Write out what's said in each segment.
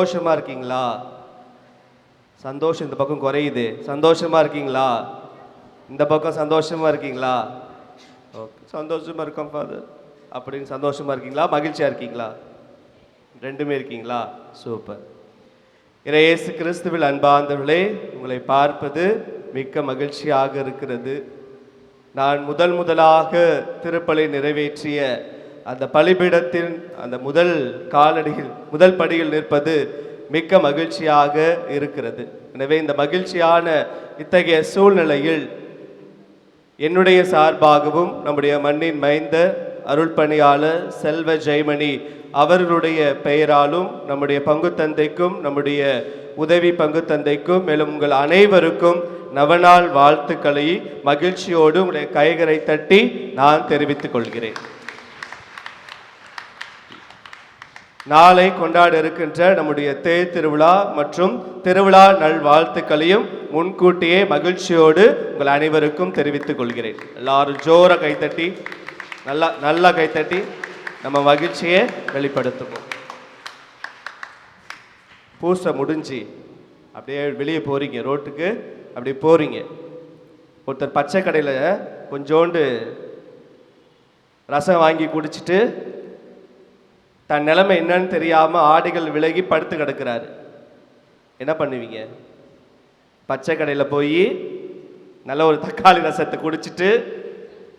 சந்தோஷமா இருக்கீங்களா? சந்தோஷம் இந்த பக்கம் குறையுது. சந்தோஷமா இருக்கீங்களா? இந்த பக்கம் சந்தோஷமா இருக்கீங்களா? ஓகே, சந்தோஷமா இருக்கோம் ஃபாதர் அப்படின்னு சந்தோஷமா இருக்கீங்களா, மகிழ்ச்சியா இருக்கீங்களா? ரெண்டுமே இருக்கீங்களா? சூப்பர். இயேசு கிறிஸ்துவில் அன்பார்ந்தவர்களே, உங்களை பார்ப்பது மிக்க மகிழ்ச்சியாக இருக்கிறது. நான் முதலாக திருப்பலி நிறைவேற்றிய அந்த பலிபீடத்தின் அந்த முதல் படியில் நிற்பது மிக்க மகிழ்ச்சியாக இருக்கிறது. எனவே இந்த மகிழ்ச்சியான இத்தகைய சூழ்நிலையில் என்னுடைய சார்பாகவும் நம்முடைய மண்ணின் மைந்த அருள் பணியாளர் செல்வ ஜெயமணி அவர்களுடைய பெயராலும் நம்முடைய பங்கு தந்தைக்கும் நம்முடைய உதவி பங்கு தந்தைக்கும் மேலும் உங்கள் அனைவருக்கும் நவநாள் வாழ்த்துக்களை மகிழ்ச்சியோடு உங்களுடைய கைகளை தட்டி நான் தெரிவித்துக் கொள்கிறேன். நாளை கொண்டாட இருக்கின்ற நம்முடைய தேர் திருவிழா மற்றும் திருவிழா நல் வாழ்த்துக்களையும் முன்கூட்டியே மகிழ்ச்சியோடு உங்கள் அனைவருக்கும் தெரிவித்துக் கொள்கிறேன். எல்லாரும் ஜோர கைத்தட்டி நல்லா கைத்தட்டி நம்ம மகிழ்ச்சியை வெளிப்படுத்துவோம். பூசை முடிஞ்சு அப்படியே வெளியே போறீங்க, ரோட்டுக்கு அப்படி போறீங்க. ஒருத்தர் பச்சை கடையில் கொஞ்சோண்டு ரசம் வாங்கி குடிச்சிட்டு தன் நிலைமை என்னன்னு தெரியாம ஆடைகள் விலகி படுத்து கிடக்கிறாரு. என்ன பண்ணுவீங்க? பச்சை கடையில் போய் நல்ல ஒரு தக்காளி ரசத்தை குடிச்சிட்டு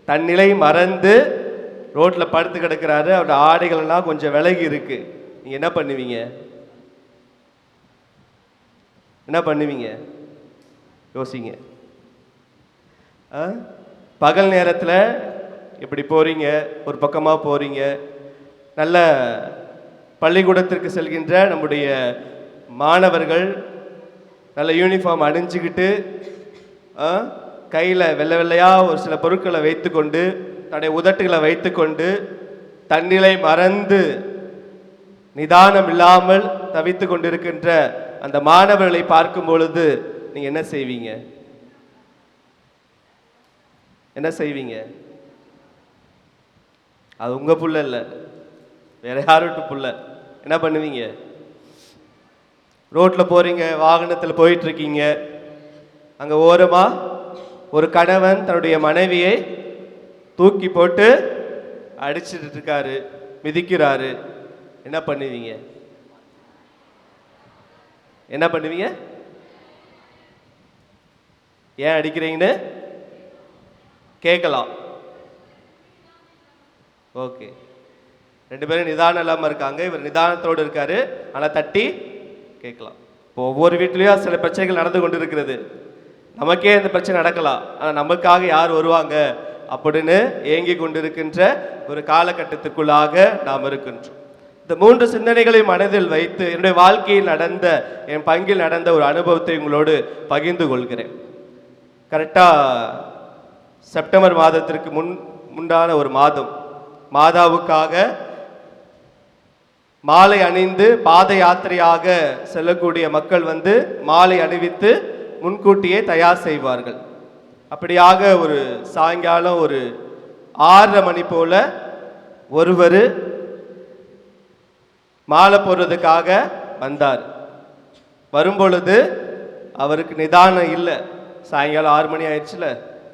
தன் நிலை மறந்து ரோட்ல படுத்து கிடக்கிறாரு. அவருடைய ஆடைகள் எல்லாம் கொஞ்சம் விலகி இருக்கு. நீங்க என்ன பண்ணுவீங்க? என்ன பண்ணுவீங்க? யோசிங்க. பகல் நேரத்தில் இப்படி போறீங்க, ஒரு பக்கமா போறீங்க, நல்ல பள்ளிக்கூடத்திற்கு செல்கின்ற நம்முடைய மாணவர்கள் நல்ல யூனிஃபார்ம் அணிஞ்சுக்கிட்டு கையில் வெள்ளை வெள்ளையாக ஒரு சில பொருட்களை வைத்துக்கொண்டு தன்னுடைய உதட்டுகளை வைத்துக்கொண்டு தன்னிலை மறந்து நிதானம் இல்லாமல் தவித்து கொண்டிருக்கின்ற அந்த மாணவர்களை பார்க்கும் பொழுது நீங்கள் என்ன செய்வீங்க? என்ன செய்வீங்க? அது உங்கள் புள்ள இல்லை, வேற யாரோட்டு புள்ள. என்ன பண்ணுவீங்க? ரோட்டில் போறீங்க, வாகனத்தில் போயிட்டு இருக்கீங்க. அங்கே ஓரமா ஒரு கணவன் தன்னுடைய மனைவியை தூக்கி போட்டு அடிச்சுட்டு இருக்காரு, மிதிக்கிறாரு. என்ன பண்ணுவீங்க? என்ன பண்ணுவீங்க? ஏன் அடிக்கிறீங்கன்னு கேட்கலாம். ஓகே, ரெண்டு பேரும் நிதானம் இல்லாமல் இருக்காங்க. இவர் நிதானத்தோடு இருக்காரு, ஆனால் தட்டி கேட்கலாம். இப்போ ஒவ்வொரு வீட்லேயும் சில பிரச்சனைகள் நடந்து கொண்டு இருக்கிறது. நமக்கே இந்த பிரச்சனை நடக்கலாம், ஆனால் நமக்காக யார் வருவாங்க அப்படின்னு ஏங்கி கொண்டிருக்கின்ற ஒரு காலகட்டத்துக்குள்ளாக நாம் இருக்கின்றோம். இந்த 3 சிந்தனைகளை மனதில் வைத்து என்னுடைய வாழ்க்கையில் நடந்த, என் பங்கில் நடந்த ஒரு அனுபவத்தை உங்களோடு பகிர்ந்து கொள்கிறேன். கரெக்டாக செப்டம்பர் மாதத்திற்கு முன்னான ஒரு மாதாவுக்காக மாலை அணிந்து பாத யாத்திரையாக செல்லக்கூடிய மக்கள் மாலை அணிவித்து முன்கூட்டியே தயார் செய்வார்கள். அப்படியாக ஒரு சாயங்காலம் ஒரு 6:30 மணி போல ஒருவர் மாலை போடுறதுக்காக வந்தார். வரும்பொழுது அவருக்கு நிதானம் இல்லை. சாயங்காலம் 6 மணி ஆயிடுச்சுல,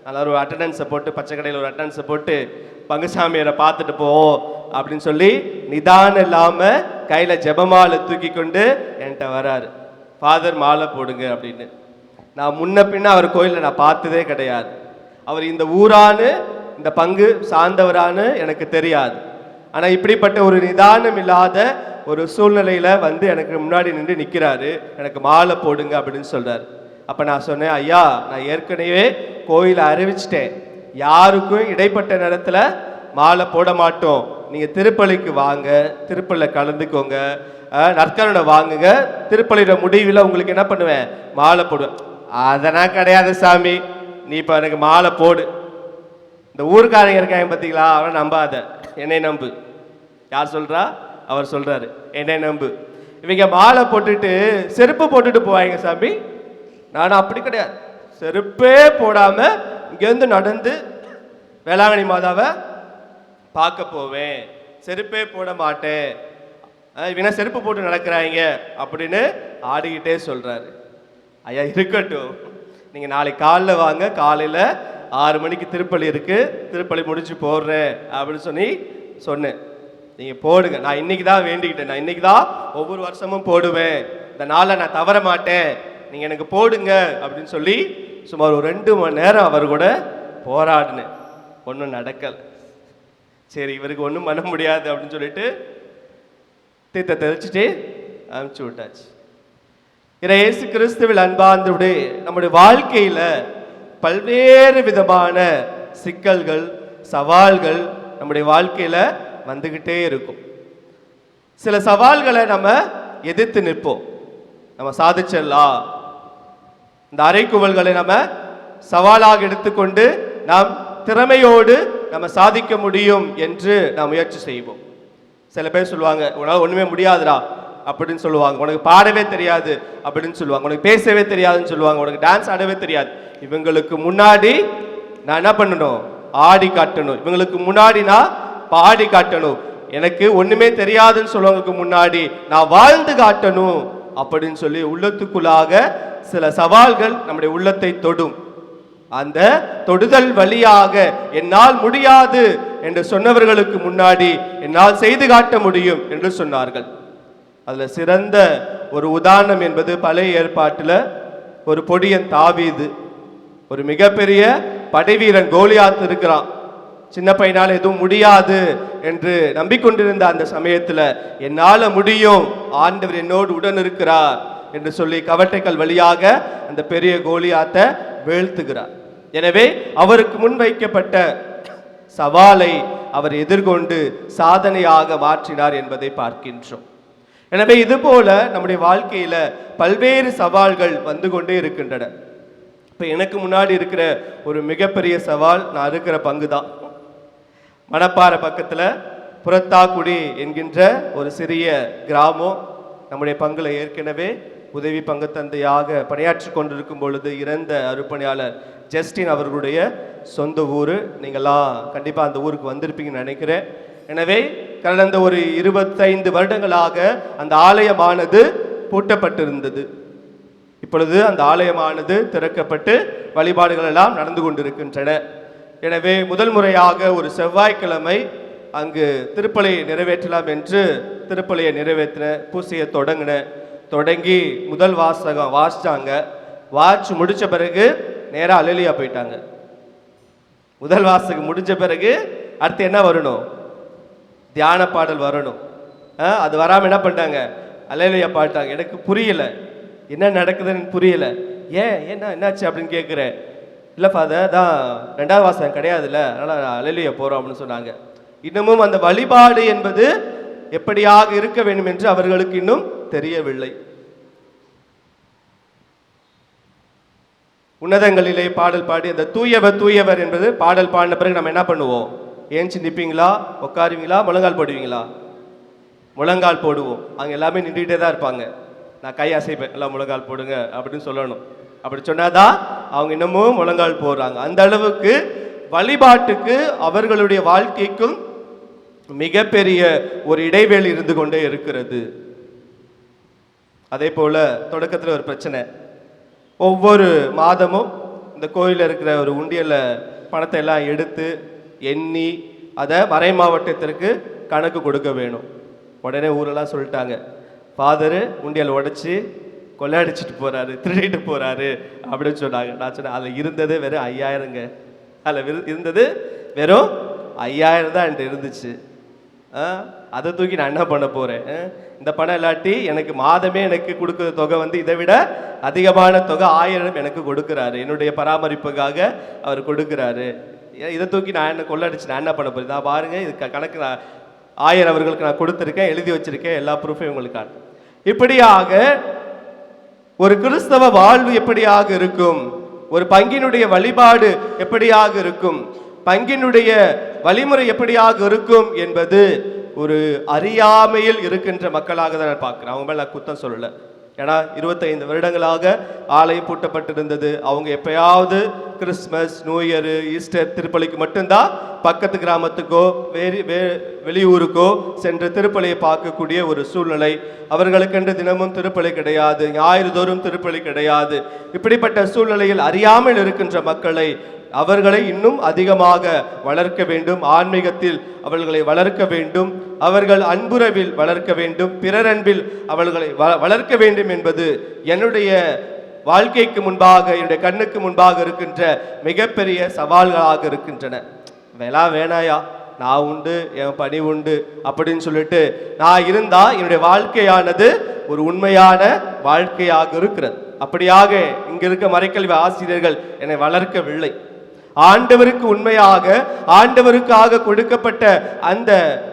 அதனால் ஒரு அட்டண்டன்ஸை போட்டு, பச்சை கடையில் ஒரு அட்டண்டன்ஸை போட்டு பங்குசாமியரை பார்த்துட்டு போவோம் அப்படின்னு சொல்லி நிதானம் இல்லாமல் கையில் ஜெபமாலை தூக்கி கொண்டு என்கிட்ட வராரு. ஃபாதர் மாலை போடுங்க அப்படின்னு. நான் முன்ன பின்ன அவர் கோயிலில் நான் பார்த்ததே கிடையாது. அவர் இந்த ஊரானு இந்த பங்கு சார்ந்தவரானு எனக்கு தெரியாது. ஆனால் இப்படிப்பட்ட ஒரு நிதானம் இல்லாத ஒரு சூழ்நிலையில் எனக்கு முன்னாடி நின்று நிற்கிறாரு. எனக்கு மாலை போடுங்க அப்படின்னு சொல்கிறார். அப்போ நான் சொன்னேன், ஐயா, நான் ஏற்கனவே கோயிலை அறிவிச்சிட்டேன், யாருக்கும் இடைப்பட்ட நேரத்தில் மாலை போட மாட்டோம். நீங்கள் திருப்பலிக்கு வாங்க, திருப்பலியில் கலந்துக்கோங்க, நற்கருணை வாங்குங்க, திருப்பலியோட முடிவில் உங்களுக்கு என்ன பண்ணுவேன்? மாலை போடுவேன். அதெல்லாம் கிடையாது சாமி, நீ இப்போ எனக்கு மாலை போடு. இந்த ஊருக்காரங்க இருக்காங்க பார்த்தீங்களா, அவனை நம்பாத, என்னை நம்பு. யார் சொல்கிறா? அவர் சொல்கிறாரு, என்னை நம்பு. இவங்க மாலை போட்டுட்டு செருப்பு போட்டுட்டு போவாங்க சாமி. நான் அப்படி கிடையாது, செருப்பே போடாமல் இங்கேருந்து நடந்து வேளாங்கண்ணி மாதாவை பார்க்க போவேன், செருப்பே போட மாட்டேன் இவங்க செருப்பு போட்டு நடக்கிறாங்க அப்படின்னு ஆடிக்கிட்டே சொல்றாரு. ஐயா இருக்கட்டும், நீங்க நாளைக்கு காலைல வாங்க, காலையில 6 மணிக்கு திருப்பலி இருக்கு, திருப்பலி முடிச்சு போடுறேன் அப்படின்னு சொன்னேன். நீங்க போடுங்க, நான் இன்னைக்கு தான் வேண்டிக்கிட்டேன், நான் இன்னைக்கு தான் ஒவ்வொரு வருஷமும் போடுவேன், இந்த நாளை நான் தவற மாட்டேன், நீங்க எனக்கு போடுங்க அப்படின்னு சொல்லி சுமார் ஒரு 2 மணி நேரம் அவர் கூட போராடினேன். ஒன்றும் நடக்கல. சரி, இவருக்கு ஒன்றும் பண்ண முடியாது அப்படின்னு சொல்லிட்டு தீர்த்த தெளிச்சுட்டு அனுப்பிச்சு விட்டாச்சு. இயேசு கிறிஸ்துவில் அன்பார்ந்தவர்களே, நம்முடைய வாழ்க்கையில பல்வேறு விதமான சிக்கல்கள், சவால்கள் நம்முடைய வாழ்க்கையில வந்துகிட்டே இருக்கும். சில சவால்களை நம்ம எதிர்த்து நிற்போம், நம்ம சாதிச்சிடலாம். இந்த அறைக்குவல்களை நம்ம சவாலாக எடுத்துக்கொண்டு நாம் திறமையோடு நம்ம சாதிக்க முடியும் என்று நாம் முயற்சி செய்வோம். சில பேர் சொல்லுவாங்க, உன்னால் ஒண்ணுமே முடியாதுடா அப்படின்னு சொல்லுவாங்க, உனக்கு பாடவே தெரியாது அப்படின்னு சொல்லுவாங்க, உனக்கு பேசவே தெரியாதுன்னு சொல்லுவாங்க, உனக்கு டான்ஸ் ஆடவே தெரியாது. இவங்களுக்கு முன்னாடி நான் என்ன பண்ணணும்? ஆடி காட்டணும். இவங்களுக்கு முன்னாடி நான் பாடி காட்டணும். எனக்கு ஒண்ணுமே தெரியாதுன்னு சொல்லுவவங்களுக்கு முன்னாடி நான் வாழ்ந்து காட்டணும் அப்படின்னு சொல்லி உள்ளத்துக்குள்ளாக சில சவால்கள் நம்முடைய உள்ளத்தை தொடும். அந்த தொடுதல் வழியாக என்னால் முடியாது என்று சொன்னவர்களுக்கு முன்னாடி என்னால் செய்து காட்ட முடியும் என்று சொன்னார்கள். அதுல சிறந்த ஒரு உதாரணம் என்பது பழைய ஏற்பாட்டில் ஒரு பொடியன் தாவீது. ஒரு மிகப்பெரிய படைவீரன் கோலியாத் இருக்கிறான். சின்ன பையனால் எதுவும் முடியாது என்று நம்பிக்கொண்டிருந்த அந்த சமயத்துல என்னால முடியும், ஆண்டவர் என்னோடு உடன் இருக்கிறார் என்று சொல்லி கவட்டைகள் வழியாக அந்த பெரிய கோலியாத்தை வீழ்த்துகிறார். எனவே அவருக்கு முன்வைக்கப்பட்ட சவாலை அவர் எதிர்கொண்டு சாதனையாக மாற்றினார் என்பதை பார்க்கின்றோம். எனவே இது போல நம்முடைய வாழ்க்கையில பல்வேறு சவால்கள் வந்து கொண்டே இருக்கின்றன. இப்ப எனக்கு முன்னாடி இருக்கிற ஒரு மிகப்பெரிய சவால் நான் இருக்கிற பங்கு தான். மணப்பாறை பக்கத்துல புறத்தாக்குடி என்கின்ற ஒரு சிறிய கிராமம். நம்முடைய பங்குல ஏற்கனவே உதவி பங்கு தந்தையாக பணியாற்றி கொண்டிருக்கும் பொழுது இறந்த அருப்பணியாளர் ஜஸ்டின் அவர்களுடைய சொந்த ஊர். நீங்கள்லாம் கண்டிப்பாக அந்த ஊருக்கு வந்திருப்பீங்கன்னு நினைக்கிறேன். எனவே கடந்த ஒரு 25 வருடங்களாக அந்த ஆலயமானது பூட்டப்பட்டிருந்தது. இப்பொழுது அந்த ஆலயமானது திறக்கப்பட்டு வழிபாடுகள் எல்லாம் நடந்து கொண்டிருக்கின்றன. எனவே முதல் முறையாக ஒரு செவ்வாய்க்கிழமை அங்கு திருப்பலி நிறைவேற்றலாம் என்று திருப்பலியை நிறைவேற்றின, பூசையை தொடங்கி முதல் வாசகம் வாசிச்சாங்க. வாட்ச் முடிச்ச பிறகு நேராக அல்லேலூயா போயிட்டாங்க. முதல் வாசகம் முடிஞ்ச பிறகு அடுத்து என்ன வரணும்? தியான பாடல் வரணும். அது வராமல் என்ன பண்ணிட்டாங்க? அல்லேலூயா பாட்டாங்க. எனக்கு புரியல, என்ன நடக்குதுன்னு புரியல. என்னாச்சு அப்படின்னு கேட்குறேன். இல்லை ஃபாதர், தான் 2வது வாசகம் கிடையாதுல்ல, அதனால் அல்லேலூயா போகிறோம் அப்படின்னு சொன்னாங்க. இன்னமும் அந்த வழிபாடு என்பது எப்படியாக இருக்க வேண்டும் என்று அவர்களுக்கு இன்னும் தெரியவில்லை. உன்னதங்களிலே பாடல் பாடி அந்த தூயவர் தூயவர் என்பது பாடல் பாடின பிறகு நம்ம என்ன பண்ணுவோம்? ஏஞ்சி நிற்பீங்களா, உட்காருவீங்களா, முழங்கால் போடுவீங்களா? முழங்கால் போடுவோம். அங்கே எல்லாமே நின்றுகிட்டே தான் இருப்பாங்க. நான் கை அசைப்பேன், எல்லாம் முழங்கால் போடுங்க அப்படின்னு சொல்லணும். அப்படி சொன்னாதான் அவங்க இன்னமும் முழங்கால் போடுறாங்க. அந்த அளவுக்கு வழிபாட்டுக்கு அவர்களுடைய வாழ்க்கைக்கும் மிகப்பெரிய ஒரு இடைவெளி இருந்து கொண்டே இருக்கிறது. அதே போல தொடக்கத்தில் ஒரு பிரச்சனை. ஒவ்வொரு மாதமும் இந்த கோயிலில் இருக்கிற ஒரு உண்டியல பணத்தை எல்லாம் எடுத்து எண்ணி அதை மறை மாவட்டத்திற்கு கணக்கு கொடுக்க வேணும். உடனே ஊரெல்லாம் சொல்லிட்டாங்க, ஃபாதரு உண்டியல் உடைச்சி கொள்ளையடிச்சிட்டு போறாரு, திருடிட்டு போறாரு அப்படின்னு சொன்னாங்க. நான் சொன்னேன், அதில் இருந்தது வெறும் 5000ங்க. அதில் இருந்தது வெறும் 5000 தான் என்கிட்ட இருந்துச்சு. அதை தூக்கி நான் என்ன பண்ண போறேன்? இந்த பணம் இல்லாட்டி எனக்கு மாதமே எனக்கு கொடுக்குற தொகை வந்து இதை விட அதிகமான தொகை 1000 எனக்கு கொடுக்குறாரு, என்னுடைய பராமரிப்புக்காக அவர் கொடுக்குறாரு. இதை தூக்கி நான் என்ன கொள்ளடிச்சு நான் என்ன பண்ண போறேன்? நான் பாருங்க, இது கணக்கு நான் 1000 அவர்களுக்கு நான் கொடுத்துருக்கேன், எழுதி வச்சிருக்கேன், எல்லா ப்ரூஃபையும் உங்களுக்கு. இப்படியாக ஒரு கிறிஸ்தவ வாழ்வு எப்படியாக இருக்கும்? ஒரு பங்கினுடைய வழிபாடு எப்படியாக இருக்கும்? பங்கினுடைய வழிமுறை எப்படியாக இருக்கும் என்பது ஒரு அறியாமையில் இருக்கின்ற மக்களாக தான் நான் பார்க்கிறேன். அவங்க மேல நான் குத்தம் சொல்லல. ஏன்னா 25 வருடங்களாக ஆலயம் பூட்டப்பட்டிருந்தது. அவங்க எப்பயாவது கிறிஸ்மஸ், நியூ இயர், ஈஸ்டர் திருப்பலிக்கு மட்டும்தான் பக்கத்து கிராமத்துக்கோ வெளியூருக்கோ சென்று திருப்பலியை பார்க்கக்கூடிய ஒரு சூழ்நிலை. அவர்களுக்கென்று தினமும் திருப்பலி கிடையாது, ஞாயிறு தோறும் திருப்பலி கிடையாது. இப்படிப்பட்ட சூழ்நிலையில் அறியாமல் இருக்கின்ற மக்களை அவர்களை இன்னும் அதிகமாக வளர்க்க வேண்டும், ஆன்மீகத்தில் அவர்களை வளர்க்க வேண்டும், அவர்கள் அன்புறவில் வளர்க்க வேண்டும், பிறர் அன்பில் அவர்களை வளர்க்க வேண்டும் என்பது என்னுடைய வாழ்க்கைக்கு முன்பாக, என்னுடைய கண்ணுக்கு முன்பாக இருக்கின்ற மிகப்பெரிய சவால்களாக இருக்கின்றன. வேணாயா, நான் உண்டு, என் பணி உண்டு அப்படின்னு சொல்லிட்டு நான் இருந்தா என்னுடைய வாழ்க்கையானது ஒரு உண்மையான வாழ்க்கையாக இருக்கிறது. அப்படியாக இங்க இருக்க மறைக்கல்வி ஆசிரியர்கள் என்னை வளர்க்கவில்லை. ஆண்டவருக்கு உண்மையாக, ஆண்டவருக்காக கொடுக்கப்பட்ட அந்த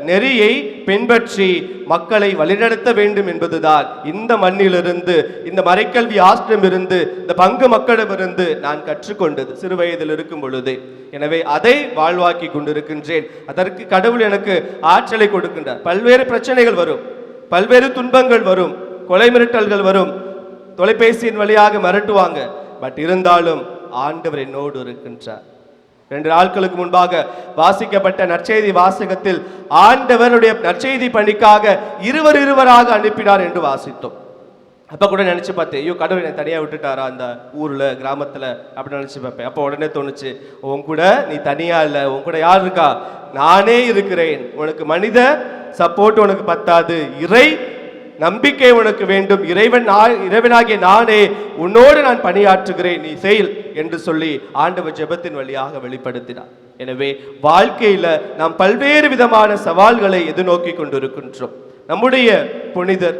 நெறியை பின்பற்றி மக்களை வழிநடத்த வேண்டும் என்பதுதான் இந்த மண்ணிலிருந்து, இந்த மறைக்கல்வி ஆசிரியம் இருந்து, இந்த பங்கு மக்களிடமிருந்து நான் கற்றுக்கொண்டது சிறு வயதில் இருக்கும் பொழுதே. எனவே அதை வாழ்வாக்கி கொண்டிருக்கின்றேன். அதற்கு கடவுள் எனக்கு ஆற்றலை கொடுக்கின்றார். பல்வேறு பிரச்சனைகள் வரும், பல்வேறு துன்பங்கள் வரும், கொலை மிரட்டல்கள் வரும், தொலைபேசியின் வழியாக மிரட்டுவாங்க. பட் இருந்தாலும் ஆண்டவர் என்னோடு இருக்கின்றார். 2 நாட்களுக்கு முன்பாக வாசிக்கப்பட்ட நற்செய்தி வாசகத்தில் ஆண்டவருடைய நற்செய்தி பணிக்காக இருவராக அனுப்பினார் என்று வாசித்தோம். அப்ப கூட நினைச்சு பார்த்தேன், ஐயோ கடவுள் என்னை தனியா விட்டுட்டாரா அந்த ஊர்ல, கிராமத்துல அப்படின்னு நினைச்சு பார்ப்பேன். அப்ப உடனே தோணுச்சு, உன் கூட நீ தனியா இல்ல, உன் கூட யார் இருக்கா? நானே இருக்கிறேன். உனக்கு மனித சப்போர்ட் உனக்கு பத்தாது, இறை நம்பிக்கை உனக்கு வேண்டும். இறைவனாகிய நானே உன்னோடு நான் பணியாற்றுகிறேன், நீ செய் என்று சொல்லி ஆண்டவர் ஜெபத்தின் வழியாக வெளிப்படுத்தினார். எனவே வாழ்க்கையில நாம் பல்வேறு விதமான சவால்களை எதிர்நோக்கி கொண்டிருக்கின்றோம். நம்முடைய புனிதர்,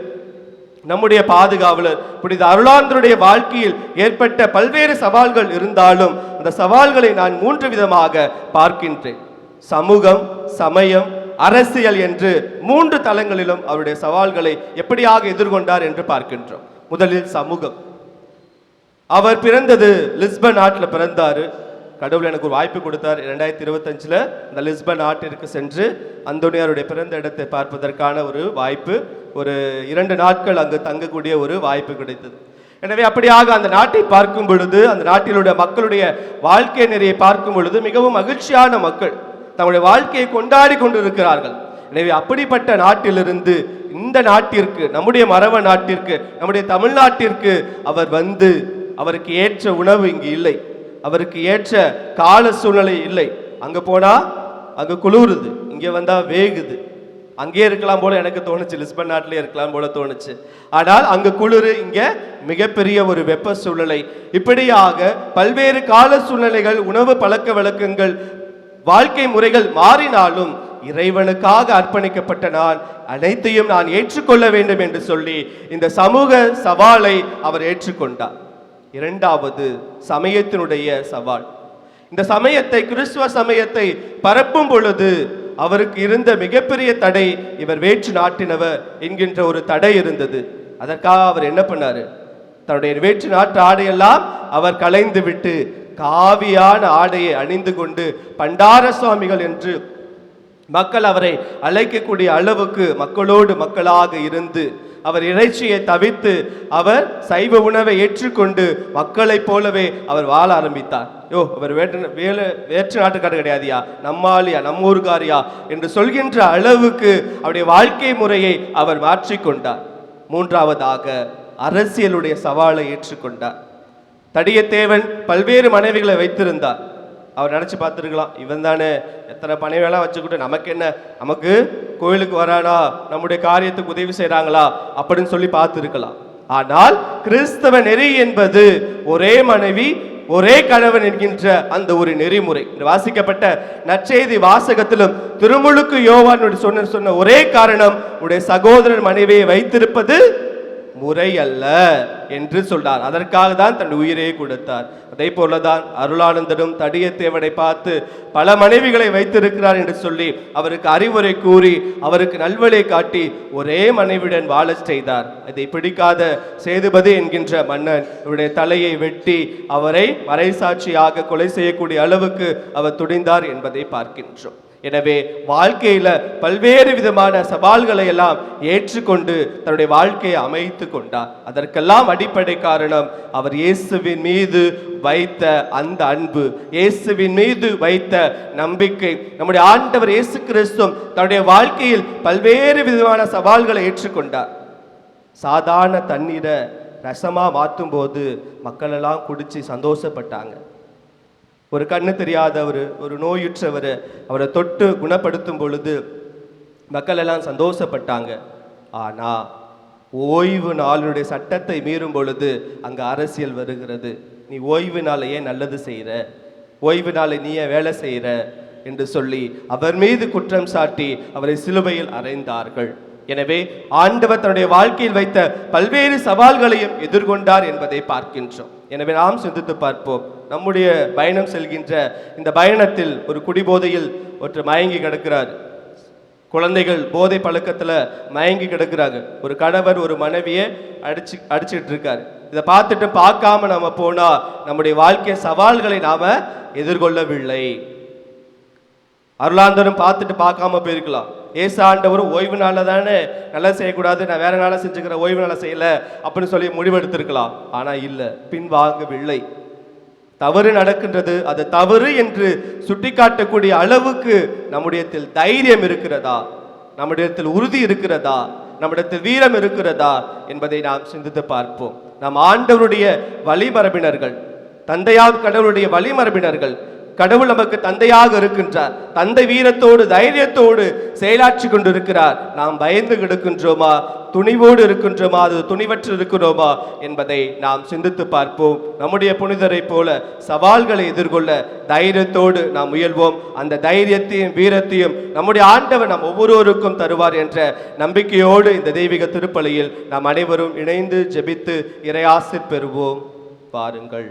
நம்முடைய பாதுகாவலர் புனித அருளாந்தருடைய வாழ்க்கையில் ஏற்பட்ட பல்வேறு சவால்கள் இருந்தாலும் அந்த சவால்களை நான் 3 விதமாக பார்க்கின்றேன். சமூகம், சமயம், அரசியல் என்று 3 தளங்களிலும் அவருடைய சவால்களை எப்படியாக எதிர்கொண்டார் என்று பார்க்கின்றோம். முதலில் சமூகம். அவர் பிறந்தது லிஸ்பன் நாட்டில் பிறந்தாரு. கடவுள் எனக்கு ஒரு வாய்ப்பு கொடுத்தார். 2025 இந்த லிஸ்பன் நாட்டிற்கு சென்று அந்தோனியாருடைய பிறந்த இடத்தை பார்ப்பதற்கான ஒரு வாய்ப்பு, ஒரு 2 நாட்கள் அங்கு தங்கக்கூடிய ஒரு வாய்ப்பு கிடைத்தது. எனவே அப்படியாக அந்த நாட்டை பார்க்கும் பொழுது, அந்த நாட்டிலுடைய மக்களுடைய வாழ்க்கை நெறியை பார்க்கும் பொழுது மிகவும் மகிழ்ச்சியான மக்கள் தங்களுடைய வாழ்க்கையை கொண்டாடி கொண்டிருக்கிறார்கள். எனவே அப்படிப்பட்ட நாட்டிலிருந்து இந்த நாட்டிற்கு, நம்முடைய மரப நாட்டிற்கு, நம்முடைய தமிழ்நாட்டிற்கு அவர் வந்து, அவருக்கு ஏற்ற உணவு இங்கு இல்லை, அவருக்கு ஏற்ற கால சூழ்நிலை இல்லை. அங்க போனா அங்க குளிருது, இங்க வந்தா வேகுது. அங்கே இருக்கலாம் போல எனக்கு தோணுச்சு, லிஸ்பன் நாட்டிலே இருக்கலாம் போல தோணுச்சு. ஆனால் அங்க குளிர், இங்க மிகப்பெரிய ஒரு வெப்ப சூழ்நிலை. இப்படியாக பல்வேறு கால சூழ்நிலைகள், உணவு பழக்க வழக்கங்கள், வாழ்க்கை முறைகள் மாறினாலும் இறைவனுக்காக அர்ப்பணிக்கப்பட்ட நான் அனைத்தையும் நான் ஏற்றுக்கொள்ள வேண்டும் என்று சொல்லி இந்த சமூக சவாலை அவர் ஏற்றுக்கொண்டார். 2வது சமயத்தினுடைய சவால். இந்த சமயத்தை, கிறிஸ்துவ சமயத்தை பரப்பும் பொழுது அவருக்கு இருந்த மிகப்பெரிய தடை, இவர் வேற்று நாட்டினவர் என்கின்ற ஒரு தடை இருந்தது. அதற்காக அவர் என்ன பண்ணாரு? தன்னுடைய வேற்று நாட்டு ஆடையெல்லாம் அவர் களைந்து விட்டு காவியான ஆடையை அணிந்து கொண்டு பண்டார சுவாமிகள் என்று மக்கள் அவரை அழைக்கக்கூடிய அளவுக்கு மக்களோடு மக்களாக இருந்து அவர் இறைச்சியை தவிர்த்து அவர் சைவ உணவை ஏற்றுக்கொண்டு மக்களைப் போலவே அவர் வாழ ஆரம்பித்தார். அவர் வேற்று நாட்டுக்காரர் கிடையாதியா, நம்மாலியா, நம்மூர்காரியா என்று சொல்கின்ற அளவுக்கு அவருடைய வாழ்க்கை முறையை அவர் மாற்றிக்கொண்டார். 3வதாக அரசியலுடைய சவாலை ஏற்றுக்கொண்டார். தடியத்தேவன் பல்வேறு மனைவிகளை வைத்திருந்தார். அவர் நினைச்சு பார்த்துருக்கலாம், இவன் தானே எத்தனை பனைவெல்லாம் வச்சுக்கிட்டு நமக்கு என்ன, நமக்கு கோயிலுக்கு வரானா, நம்முடைய காரியத்துக்கு உதவி செய்யறாங்களா அப்படின்னு சொல்லி பார்த்துருக்கலாம். ஆனால் கிறிஸ்தவ நெறி என்பது ஒரே மனைவி ஒரே கணவன் என்கின்ற அந்த ஒரு நெறிமுறை. வாசிக்கப்பட்ட நற்செய்தி வாசகத்திலும் திருமுழுக்கு யோவான் சொன்ன ஒரே காரணம், உடைய சகோதரன் மனைவியை வைத்திருப்பது முறை அல்ல என்று சொல்றார். அதற்காக தான் தன் உயிரை கொடுத்தார். அதே போலதான் அருளானந்தரும் தடியத்தேவனை பார்த்து பல மனைவிகளை வைத்திருக்கிறார் என்று சொல்லி அவருக்கு அறிவுரை கூறி அவருக்கு நல்வழி காட்டி ஒரே மனைவியுடன் வாழ செய்தார். இதை பிடிக்காத சேதுபதி என்கின்ற மன்னன் இவருடைய தலையை வெட்டி அவரை மறைசாட்சியாக கொலை செய்யக்கூடிய அளவுக்கு அவர் துணிந்தார் என்பதை பார்க்கின்றோம். எனவே வாழ்க்கையில பல்வேறு விதமான சவால்களை எல்லாம் ஏற்றுக்கொண்டு தன்னுடைய வாழ்க்கையை அமைத்து கொண்டார். அதற்கெல்லாம் அடிப்படை காரணம் அவர் இயேசுவின் மீது வைத்த அந்த அன்பு, இயேசுவின் மீது வைத்த நம்பிக்கை. நம்முடைய ஆண்டவர் இயேசு கிறிஸ்து தன்னுடைய வாழ்க்கையில் பல்வேறு விதமான சவால்களை ஏற்றுக்கொண்டார். சாதாரண தண்ணீரை ரசமா மாற்றும் போது மக்கள் எல்லாம் குடிச்சு சந்தோஷப்பட்டாங்க. ஒரு கண்ணு தெரியாதவர், ஒரு நோயுற்றவர், அவரை தொட்டு குணப்படுத்தும் பொழுது மக்கள் எல்லாம் சந்தோஷப்பட்டாங்க. ஆனா ஓய்வு நாளுடைய சட்டத்தை மீறும் பொழுது அங்க அரசியல் வருகிறது. நீ ஓய்வு நாளை ஏன் நல்லது செய்யற, ஓய்வு நாளை நீ ஏன் வேலை செய்யற என்று சொல்லி அவர் மீது குற்றம் சாட்டி அவரை சிலுவையில் அறைந்தார்கள். எனவே ஆண்டவர் தன்னுடைய வாழ்க்கையில் வைத்த பல்வேறு சவால்களையும் எதிர்கொண்டார் என்பதை பார்க்கின்றோம். எனவே நாம் சிந்தித்து பார்ப்போம். நம்முடைய பயணம் செல்கின்ற இந்த பயணத்தில் ஒரு குடிபோதையில் ஒருத்தர் மயங்கி கிடக்கிறார். குழந்தைகள் போதை பழக்கத்துல மயங்கி கிடக்கிறாங்க. ஒரு கணவர் ஒரு மனைவியை அடிச்சுட்டு இருக்காரு. இதை பார்த்துட்டு பார்க்காம நாம போனா நம்முடைய வாழ்க்கை சவால்களை நாம எதிர்கொள்ளவில்லை. அருளாந்தரும் பார்த்துட்டு பார்க்காம போயிருக்கலாம். ஏசு ஆண்டவரும் ஓய்வு நாளில் தானே நல்லா செய்யக்கூடாது, நான் வேற நாளாக செஞ்சுக்கிறேன், ஓய்வு நாளை செய்யல அப்படின்னு சொல்லி முடிவெடுத்திருக்கலாம். ஆனா இல்லை, பின்வாங்கவில்லை. தவறு நடக்கின்றது, அது தவறு என்று சுட்டிக்காட்டக்கூடிய அளவுக்கு நம்முடையத்தில் தைரியம் இருக்கிறதா, நம்முடையத்தில் உறுதி இருக்கிறதா, நம்மிடத்தில் வீரம் இருக்கிறதா என்பதை நாம் சிந்தித்து பார்ப்போம். நாம் ஆண்டவருடைய வழிமரபினர்கள், தந்தையார் கடவுளுடைய வழிமரபினர்கள். கடவுள் நமக்கு தந்தையாக இருக்கின்றார். தந்தை வீரத்தோடு தைரியத்தோடு செயலாற்றி கொண்டிருக்கிறார். நாம் பயந்து கிடக்கின்றோமா, துணிவோடு இருக்கின்றோமா, அது துணிவற்று இருக்கிறோமா என்பதை நாம் சிந்தித்து பார்ப்போம். நம்முடைய புனிதரை போல சவால்களை எதிர்கொள்ள தைரியத்தோடு நாம் முயல்வோம். அந்த தைரியத்தையும் வீரத்தையும் நம்முடைய ஆண்டவர் நாம் ஒவ்வொருவருக்கும் தருவார் என்ற நம்பிக்கையோடு இந்த தெய்வீக திருப்பலியில் நாம் அனைவரும் இணைந்து ஜெபித்து இறையாசிர் பெறுவோம். பாருங்கள்.